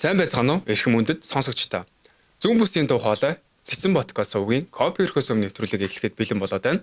Сайн байцгаана уу? Эрхэм үндэд сонсогчдоо. Зүүн бүсийн дуу хоолой Цэцэн подкаст сувгийн копи өрхөөс өмнө нэвтрүүлэг эхлэхэд бэлэн болоод байна.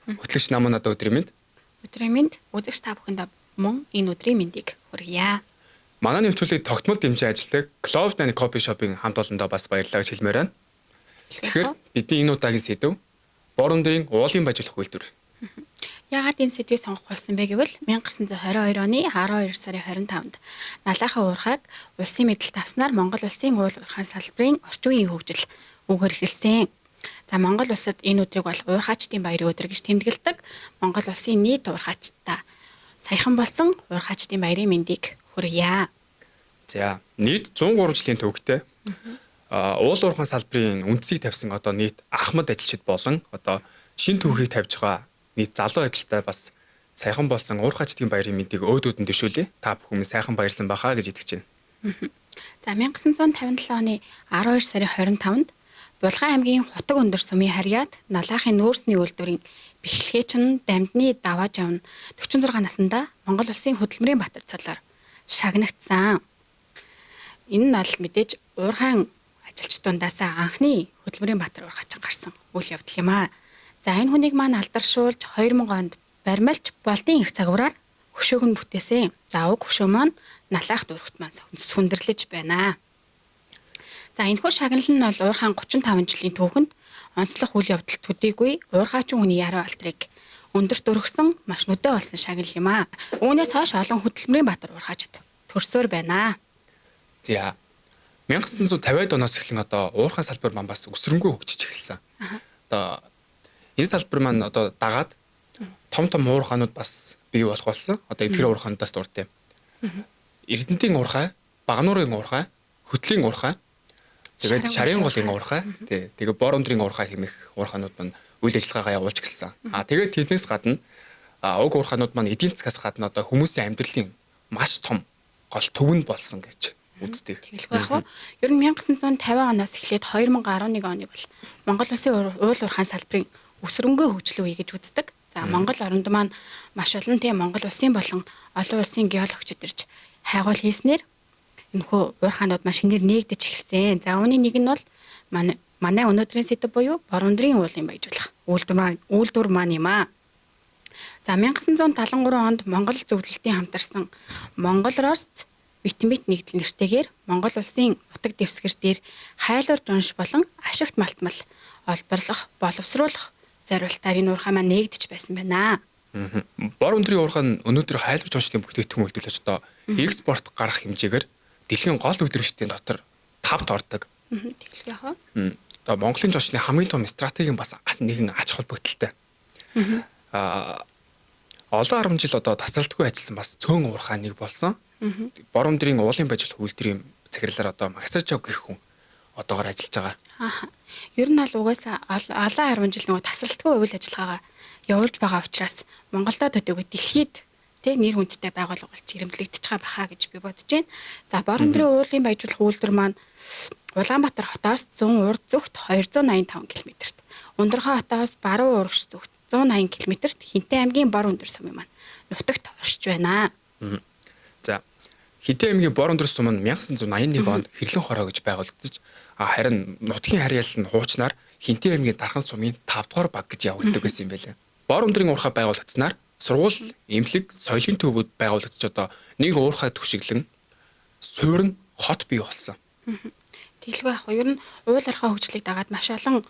Хөтлөгч намын одоо өдрийн мэнд. Өдрийн мэнд үзэгч та бүхэнд мөн энэ өдрийн мэндийг хүргье. Манай нэвтрүүлгийг тогтмол дэмжиж ажилладаг Cloud9 Coffee Shop-ийн хамт олондоо бас баярлалаа гэж хэлмээр байна. Тэгэхээр бидний энэ удаагийн сэдэв бор өндрийн уулын бажуулах үйлдвэр. Яагаад энэ сэдвийг сонгох болсон бэ гэвэл 1922 оны 12 сарын 25-нд Налахын уурхайг улсын мэдэлт авснаар Монгол улсын уул уурхайн салбарын орчин үеийн хөгжил өгөр эхэлсэн. За Монгол улсад энэ өдрийг бол уурхайчдын баярын өдөр гэж тэмдэглэдэг. Монгол улсын нийт уурхайчдаа саяхан болсон уурхайчдын баярын мэндийг хүргье. За нийт 103 жилийн төвөгтэй уул уурхайн салбарын үндсийг тавьсан одоо нийт ахмад ажилчид болон одоо шин түүхийг тавьж байгаа нийт залуу ажилтай бас сайхан болсон уурхайчдын баярын мэндийг өөдөөд нь дэвшүүлье. Та бүхэн сайхан баярсан бахаа гэж итгэж байна. За 1957 оны 12 сарын 25-нд Булган аймгийн Хутаг өндөр сумын харьяат Налахын нөөцний үйлдвэрийн бэхлэгээч нь дамдны давааж авна 46 наснда Монгол улсын хөдөлмөрийн баатар цалаар шагнагдсан. Энэ нь бол мэдээж уурхайн ажилчдундаас анхны хөдөлмөрийн баатар уурхайчин гарсан үйл явдал юм аа. За энэ хүнийг маань алдаршуулж 2000 онд баримлж болтын их цагвараар хөшөөг нь бүтээсэн. За уг хөшөө маань Налах дүүрэгт маань сүндэрлэж байна. За энэхүү шагналал нь бол уурхайн 35 жилийн түүхэнд онцлог үйл явдал төдийгүй уурхайчин хүний яруу алдрыг өндөрт өргөсөн маш нүдэ болсон шагнал юм аа. Үүнээс хойш олон хөдөлмөрийн баатар уурхайчд төрсөөр байна. За 1950-аад оноос эхлэн одоо уурхайн салбар маань бас өсрөнгөө хөгжиж эхэлсэн. Одоо энэ салбар маань одоо дагаад том уурхаанууд бас бий болох болсон. Одоо эдгээр уурхаануудаас дуртай. Эрдэнтийн уурхай, Багнуурын уурхай, Хөтлийн уурхай, тэгээд Шарын голын уурхай, тэгээд бор өндрийн уурхай хэмээх уурхаанууд маань үйл ажиллагаагаа явуулж гэлсэн. Тэгээд тэднээс гадна уг уурхаанууд маань эдийн засгаас гадна одоо хүмүүсийн амьдралын маш том гол төвөнд болсон гэж үздэг. Тэгэлгүй яг нь ер нь 1950 оноос эхлээд 2011 оны бол Монгол улсын уул уурхайн салбарын өсрөнгөө хөгжил үе гэж үздэг. За Монгол оронд маань маш олон тийм Монгол улсын болон олон улсын геологчид ирж хайгуул хийснээр энэхүү уурхаанууд маш шинээр нээгдэж эхэлсэн. За үүний нэг нь бол манай өнөөдрийн сэдэв буюу бор өндрийн уулын баяжуулах үйлдвэр маань юм аа. За 1973 онд Монгол зөвлөлтийн хамтарсан Монгол Росц Витамит нэгдэл нэртэйгээр Монгол улсын утаг дэвсгэр дээр хайлуурж унш болон ашигт малтмал олборлох, боловсруулах зорилтоор энэ уурхай маань нээгдэж байсан байна. Бор өндрийн уурхай өнөөдөр хайлуурж уншдын бүтээгдэхүүн үйлдвэрлэж одоо экспорт гарах хэмжээгээр дэлхийн гол үйлдвэрчдийн дотор 5-т ордог. Тэгэлгүй яах вэ? Одоо Монголын жолчны хамгийн том стратеги бас нэгэн ач холбогдолтой. Олон 10 жил одоо тасралтгүй ажилласан бас цөөн уурхай нэг болсон. Бор өндрийн уулын бажуулах үйлдвэрийн захирлаар одоо Магистрчог гэх хүн одоогоор ажиллаж байгаа. Ер нь бол угаасаа олон 10 жил нөгөө тасралтгүй үйл ажиллагаагаа явуулж байгаа учраас Монголдо төдийгүй дэлхийд нэр хүндтэй байгууллага болж ирэмблэгдэж байгаа бахаа гэж би бодож байна. За бор өндрийн уулын баяжуулах үйлдвэр маань Улаанбаатар хотоос зүүн урд зүгт 285 км-т, Өндөрхөн хотоос баруун урагш зүгт 180 км-т Хинтээ аймгийн бор өндөр сумын маань нутагт оршиж байна. За Хинтээ аймгийн бор өндөр сум нь 1981 онд Хэрлэн хороо гэж байгуулагдаж харин нутгийн харьяал нь хуучнаар Хинтээ аймгийн Дархан сумын 5 дугаар баг гэж явагддаг байсан юм байлаа. Бор өндрийн уурхай байгуулагдсанаар сургууль, эмнэлэг, соёлын төвүүд байгуулагдаж одоо нэг уурхай түшиглэн суурн хот бий болсон. Тэгэлгүй яг ер нь уул уурхай хөгжлийг дагаад маш олон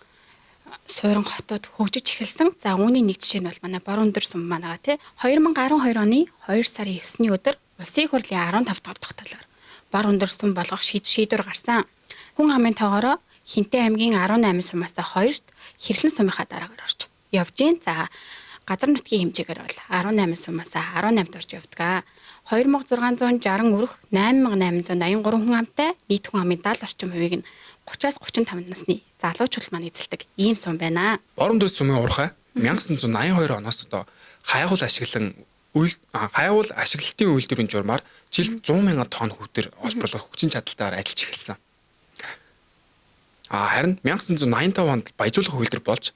суурин хотод хөгжиж эхэлсэн. За үүний нэг жишээ нь бол манай бор өндөр сум маань байгаа 2012 оны 2 сарын 9-ний өдөр Улсын их хурлын 15 дахь тогтоолоор бор өндөр сум болгох шийдвэр гарсан. Хүн амын тоогоороо Хинтээ аймгийн 18 сумаас 2-т Хэрлэн сумынхаа дараагаар орж явж гин. За газар нутгийн хэмжээгээр бол 18 сумаас 18-т орж явдаг. 2660 өрх 8883 хүн амтай нийт хүн амын 70 орчим хувийг нь 30-аас 35 насны залуучууд маань эзэлдэг ийм сум байна. Бор өндөр сумын уурхай 1982 оноос одоо хайгуул ашиглалтын үйлдвэрийн журмаар жилд 100,000 тонн хөвдөр олборлох хүчин чадалтаар ажиллаж эхэлсэн. Харин 1985 онд баяжуулах үйлдвэр болж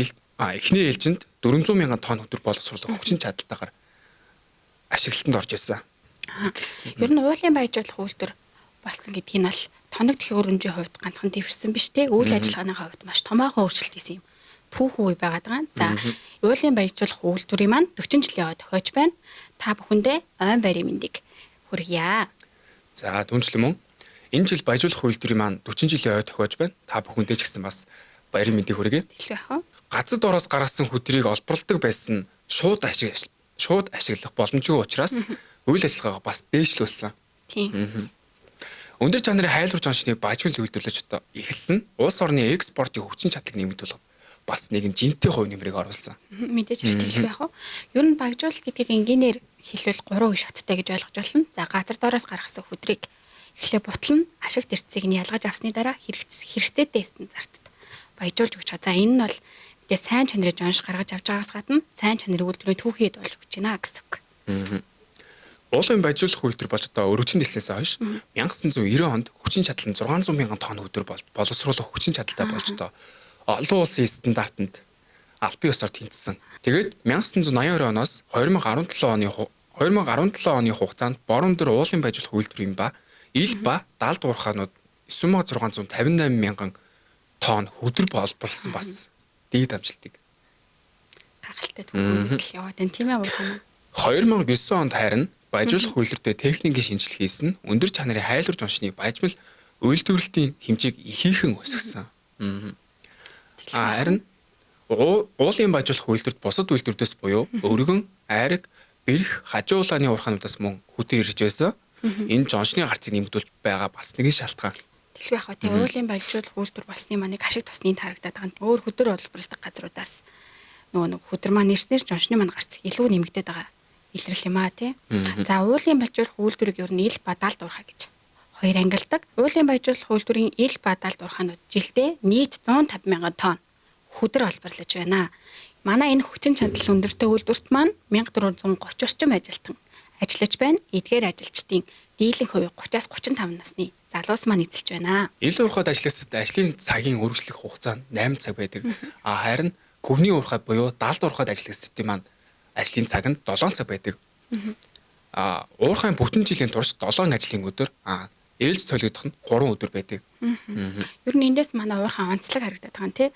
эхний ээлжинд 400,000 тонн хөвдөр боловсруулах хүчин чадалтайгаар ашиглалтанд орж ирсэн. Ер нь уулын баяжуулах үйлдвэр болсон гэдгийг нь бол тоног төхөөрөмжийн хувьд ганцхан дэвшсэн биш те. Үйл ажиллагааны хувьд маш томоохон өөрчлөлт хийсэн юм. Түүхэн үе байгаад байгаа. За, уулын баяжуулах үйлдвэрийн маань 40 жилийн ой тохиож байна. Та бүхэндээ ойн байрын мэндийг хүргье. За түнчлэн мөн энэ жил баяжуулах үйлдвэрийн маань 40 жилийн ой тохиож байна. Та бүхэндээ ч гэсэн бас баярын мэндийг хүргэе. Хэлэх яах вэ? Газар доороос гаргасан хөдрийг олборлдог байсан шууд ашиглах боломжгүй учраас үйл ажиллагаагаа бас дээшлүүлсэн. Тийм. Өндөр чанарын хайлуурч онцны баяжуул үйлдвэрлэж одоо эхэлсэн улс орны экспортын хүчин чадлыг нэмэгдүүлэх бас нэгэн жинтэй хувь нэмрийг оруулсан. Мэдээж хэрэгтэй хэлэх яах вэ? Ер нь багжуулалт гэдгийг энгийнээр хэлвэл 3 их шаттай гэж ойлгож байна. За, газар доороос гаргасан хөдрийг эхлээ бутлан ашигт эрцгийг нь ялгаж авсны дараа хэрэгцээтэй стандарт баяжуулж өгч байгаа. За, энэ нь бол мэдээ сайн чанарын жонш гаргаж авч байгаагаас гадна сайн чанарын үйлдвэрийн түүхийд болж өгч байна гэсэн үг. Уулын баяжуулах үйлдвэр болж одоо өргөжин дэлснээс хойш 1990 онд хүчин чадал нь 600 мянган тонн өдөр боловсруулах хүчин чадалтай болж одоо олон улсын стандартанд албан ёсоор тэнцсэн. Тэгээд 1982 оноос 2017 оны хугацаанд борон дөр уулын баяжуулах үйлдвэрийн ил ба далд уурхаанууд 9658 мянган тонн хөдөр боловсруулсан бас дээд амжилтыг Хагалтай түүхийг яваад байна тийм ээ уурхаа. 2009 онд харин баяжуулах үйлдвэртэй техникийн шинжилгээ хийсэн өндөр чанарын хайлуурч онцны баяжмал үйлдвэрлэлтийн хэмжээг ихээхэн өсгсөн. Харин уулын баяжуулах үйлдвэрт бусад үйлдвэртээс буюу өргөн, айраг, бэрх, хажуу улааны уурхаануудаас мөн хөдөр ирж байсан. Энэ жоншны гарцыг нэмэгдүүлж байгаа бас нэгэн шалтгаан. Хэлэх яах вэ? Тэгээ уулын баяжуулах үйлдвэр болсны маань ашиг тусны харагдаад байгаа нь өөр хөдөр олборлдог газруудаас нөгөө хөдөр маань нэрснээр жоншны маань гарц илүү нэмэгдээд байгаа илэрлэл юм аа тий. За, уулын баяжуулах үйлдвэрийг ер нь ил ба далд уурхаа гэж хоёр ангилдаг. Уулын баяжуулах үйлдвэрийн ил ба далд уурхаанууд жилдээ нийт 150 мянган тонн хөдөр олборлож байна. Манай энэ хүчин чадал өндөртэй үйлдвэрт маань 1430 орчим ажилтан ажиллаж байна. Эдгээр ажилчдын дийлэнх хувь 30-аас 35 насны залуус маань эзэлж байна. Ил уурхад ажилласад ажлын цагийн үргэлжлэх хугацаа нь 8 цаг байдаг. Харин гүвний уурхай буюу далд уурхад ажилласдын маань ажлын цаг нь 7 цаг байдаг. Уурхайн бүтэн жилийн турш 7 ажлын өдөр, ээлж солигдох нь 3 өдөр байдаг. Ер нь эндээс манай уурхайн онцлог харагдаад байгаа юм тий.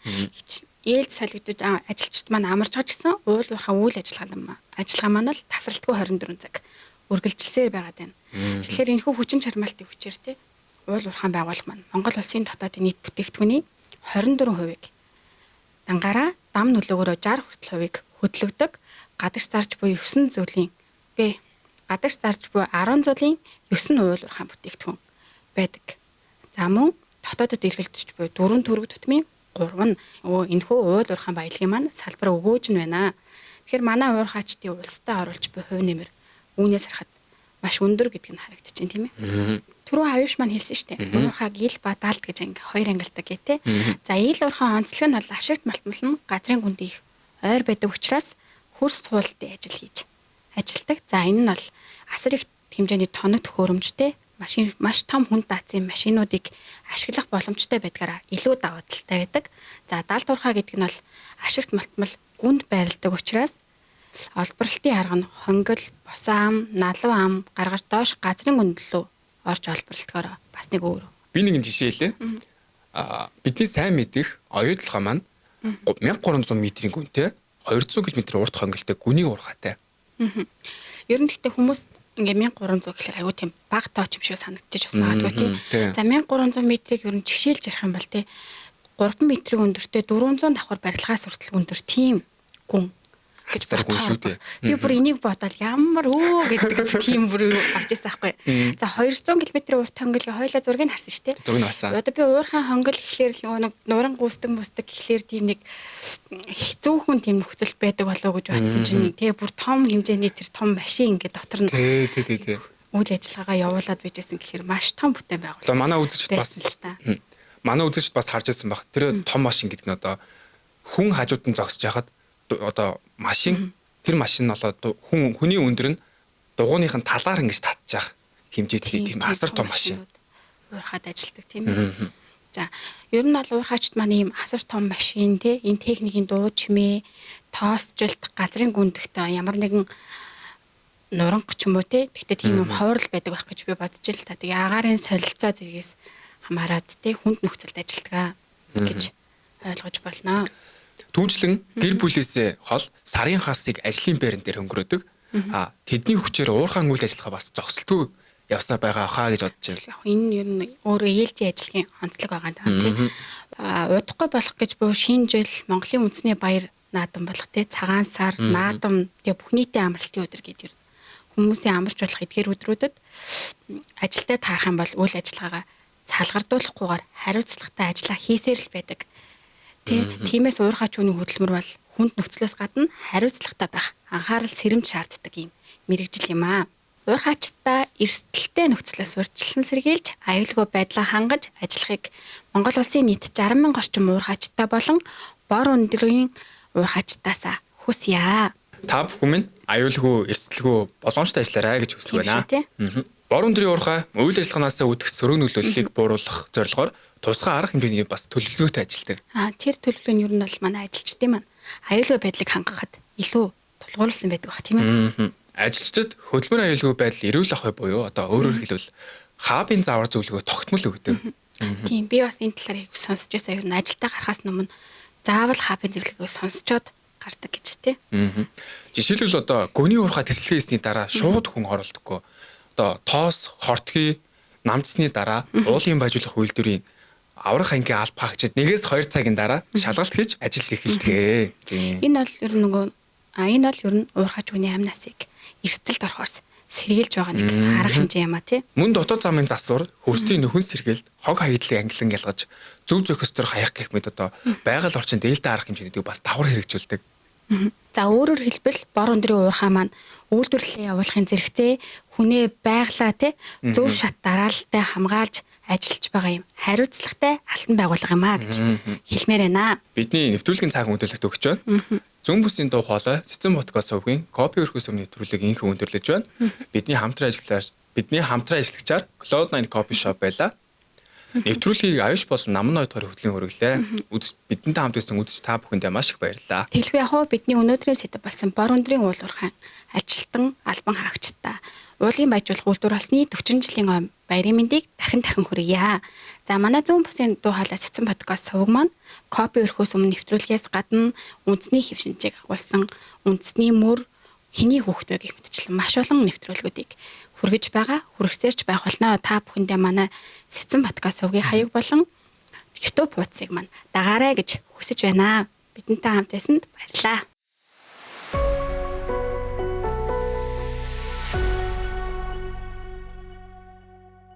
Ээлж солигдож ажилчид маань амарч байгаа гэсэн уул уурхай үйл ажиллагаа маань л тасралтгүй 24 цаг үргэлжилсээр байгаад байна. Тэгэхээр энэхүү хүчин чармаалтын хүчээр тий уул уурхайн байгууллага маань Монгол улсын дотоодын нийт бүтээгдэхүүний 24%-ийг дангаараа дам нөлөөгөөрөө 60% хөдлөгдөг гадагш зарж буй 9 зүйлийн гадагш зарж буй 10 зүйлийн 9 уул уурхайн бүтээгдэхүүн байдаг. За, мөн дотоодод эргэлдэж буй 4 төрөг тутмын 3 нь энэхүү уул уурхайн баялагын маань салбар өгөөж нь байна. Тэгэхээр манай уурхайчдын улстай оруулж буй хувь нэмэр үүнээс харахад маш өндөр гэдэг нь харагдаж байна тийм ээ. Түрүү аюуш маань хэлсэн шүү дээ. Уурхайг ил ба далд гэж хоёр ангилдаг гэдэг. За, ил уурхайн онцлог нь бол ашигт малтмал нь газрын гүнд их ойр байдаг учраас хөрс цуулалтын ажил хийж ажилдаг. За, энэ нь бол асар их хэмжээний тоног төхөөрөмжтэй маш том хүн даацын машинуудыг ашиглах боломжтой байдгаараа илүү давуу талтай байдаг. За, далд уурхай гэдэг нь бол ашигт малтмал гүнд байрладаг учраас олборлолтын арга нь хонгил, босоо ам, налуу ам гаргаж доош газрын гүндлөө орж олборлохоор бас нэг өөр. Би нэгэн жишээ хэлээ. Бидний сайн мэдих оюутлага маань 1300 метрийн гүнтэй 200 км урт хонгилтой гүний уурхайтай. Ер нь гэхдээ хүмүүс ингээ 1300 гэхэлэр аюу тийм бага тооч юм шиг санагдчих бас магадгүй тийм. За, 1300 метрийг ер нь жишээлж ярих юм бол тийм 3 метрийн өндөртэй 400 давхар барилгаас хүртэл өндөр тийм гүн гэж бодсон шүү дээ. Би бүр энийг бодоод ямар гэдэг тийм бүр авч ирсэн байхгүй. За, 200 км урт хонгилын хоёлаа зургийг харсан шүү дээ. Зургийг басан. Одоо би уурхайн хонгил гэхлээр нэг нуран гүйцэтгэх гэхлээр тийм нэг хэцүүхэн тийм нөхцөл байдаг болоо гэж бодсон чинь тэгээ бүр том хэмжээний тэр том машин ингээд дотор нь тий. үйл ажиллагаагаа явуулаад bijсэн гэхээр маш том бүтээн байгуулалт. Одоо манай үзэгчд бас харж ирсэн баг. Тэр том машин гэдэг нь одоо хүн хажууд нь зогсож яхад одоо машин тэр машин нь болоод хүний өндөр нь дугуйных нь талаар ингэж татж явах хэмжээтэй тийм асар том машин. Уурхайд ажилладаг тийм ээ. За, ер нь бол уурхайчд маань ийм асар том машин тий энэ техникийн дуу чимээ тоосжилт газрын гүндэгт ямар нэгэн нуранга ч юм уу те. Гэхдээ тийм юм ховрол байдаг байх гэж би бодож ил та. Тэгээ агаарын солилцоо зэрэгээс хамаарат те хүнд нөхцөлд ажилтгаа гэж ойлгож болно. Түүнчлэн гэр бүлээсээ хол сарын хасыг ажлын байран дээр хөнгөрөөдөг. Тэдний хүчээр уурхаан үйл ажиллагаа бас зогсолтгүй явсаа байгаа хаа гэж бодож байна. Яг энэ ер нь өөрөө ээлжийн ажлын онцлог байгаа даа тийм. Удахгүй болох гэж буй шинэ жил Монголын үндэсний баяр наадам болох тийм цагаан сар наадам тэгээ бүх нийтийн амралтын өдөр гэдэг хүмүүсийн амарч болох эдгээр өдрүүдэд ажилдаа таарах юм бол үйл ажиллагаагаа салгардуулахгүйгээр хариуцлагатай ажиллаа хийсээр л байдаг. Тиймээс уурхаач хүний хөдөлмөр бол хүнд нөхцлөөс гадна хариуцлагатай байх, анхаарал сэрэмж шаарддаг юм мэрэгжил юм аа. Уурхаачтай эрсдэлтэй нөхцлөөс урьдчилан сэргийлж, аюулгүй байдлаа хангаж ажиллахыг Монгол улсын нийт 60 мянган орчим уурхаачтай болон бор өндрийн уурхаачтаас хүсье. Та бүхэн минь аюулгүй, эрсдэлгүй боломжтой ажиллаарай гэж хүсэж байна. Бор өндрийн уурхай үйл ажиллагаанаас үүдэх сөрөг нөлөөллийг бууруулах зорилгоор тусгай арга хэмжээний бас төлөвлөгөөтэй ажилладаг. Тэр төлөвлөгөө нь ер нь бол манай ажилчдын маань аюулгүй байдлыг хангахад илүү тулгуурласан байдаг бах тийм ээ. Ажилчдад хөдөлмөр аюулгүй байдал эрүүл ах буюу одоо өөрөөр хэлбэл хаабын заавар зөвлөгөө тогтмол өгдөг. Тийм би бас энэ талаар их сонсож байсан. Ер нь ажилдаа гарахаас өмнө заавал хаабын зөвлөгөөг сонсчоод гардаг гэж тий. Жишээлбэл одоо гөний уурхай тэсэлгээ хийсний дараа шууд хүн оролдоггүй. Одоо тоос, хортгий, намжсны дараа уулын бажуулах үйлдвэрийн аврах ангийн алба хаагчид 1-2 цагийн дараа шалгалт хийж ажил эхэлдэг. Энэ бол ер нь энэ бол ер нь уурхайч хүний амь насыг эрсдэлд орохоос сэргийлж байгаа нэг арга хэмжээ юм а тий. Мөн дотоод замын засвар, хөрсдийн нөхөн сэргээлт, хог хаягдлыг ангилан ялгаж, зөв зохистор хаях гэх мэт одоо байгаль орчин дээлтэй арга хэмжээнүүдийг бас давхар хэрэгжүүлдэг. За өөрөөр хэлбэл бор өндрийн уурхай маань үйлдвэрлэлээ явуулахын зэрэгцээ хүнээ байглаа тий зөв шат дараалалтай хамгаалж ажиллаж байгаа юм. Хариуцлагатай алтан байгууллага юм а гэж хэлмээр байна. Бидний нэвтрүүлгийн цаг хүндрэлт өгч байна. Зүүн бүсийн дуу хоолой Цэцэн Ботгоос өвгийн копи өрхөс өмнө нэвтрүүлэг инхэн өндөрлөж байна. Бидний хамтран ажиллагчаар Cloud9 Coffee Shop байлаа. Нэвтрүүлгийг аюуш болон намн ойдгоор хөтлийн хөрөглөө. Бидэнтэй хамт байсан үзэж та бүхэндээ маш их баярлалаа. Тэлгүй яг хоо бидний өнөөдрийн сэдэв болсон бор өндрийн уул уурхай ажилтан албан хаагчтай уулын баяжуулах үйлдвэр болсны 40 жилийн баярын мэндийг дахин хүргье. За манай зүүн бүсийн дуу хоолой Цэцэн подкаст сувг маань копи өрхөөс өмнө нэвтрүүлгээс гадна үндэсний хэв шинжийг агуулсан үндэсний мөр хэний хүүхд вэ гэх мэтчлэн маш олон нэвтрүүлгүүдийг хүргэж байгаа. Хүргэсээрч байх болно. Та бүхэндээ манай Цэцэн подкаст сувгийн хаяг болон YouTube хуудсыг маань дагаарай гэж хүсэж байна. Бидэнтэй хамт байсанд баярлалаа.